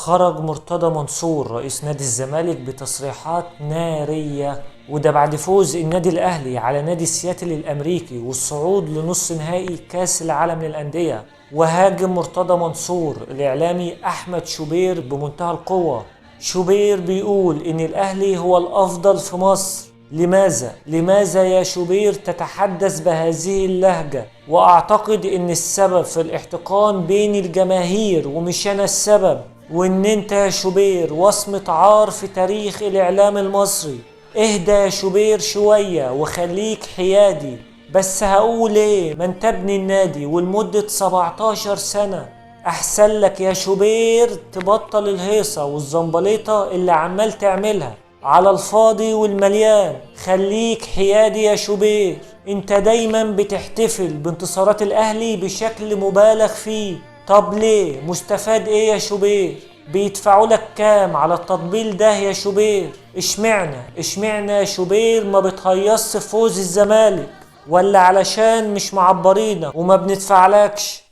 خرج مرتضى منصور رئيس نادي الزمالك بتصريحات نارية، وده بعد فوز النادي الأهلي على نادي سياتل الأمريكي والصعود لنص نهائي كاس العالم للأندية. وهاجم مرتضى منصور الإعلامي أحمد شوبير بمنتهى القوة. شوبير بيقول إن الأهلي هو الأفضل في مصر. لماذا يا شوبير تتحدث بهذه اللهجة؟ وأعتقد إن السبب في الاحتقان بين الجماهير ومش أنا السبب، وإن أنت يا شوبير وصمة عار في تاريخ الإعلام المصري. اهدى يا شوبير شوية وخليك حيادي. بس هقول ايه؟ ما انت ابن النادي ولمدة 17 سنة. احسن لك يا شوبير تبطل الهيصة والزنبليطة اللي عمال تعملها على الفاضي والمليان. خليك حيادي يا شوبير. انت دايما بتحتفل بانتصارات الاهلي بشكل مبالغ فيه. طب ليه؟ مستفاد ايه يا شوبير؟ بيدفعوا لك كام على التطبيل ده يا شوبير؟ اشمعنى يا شوبير ما بتهيص فوز الزمالك؟ ولا علشان مش معبرينك وما بندفعلكش؟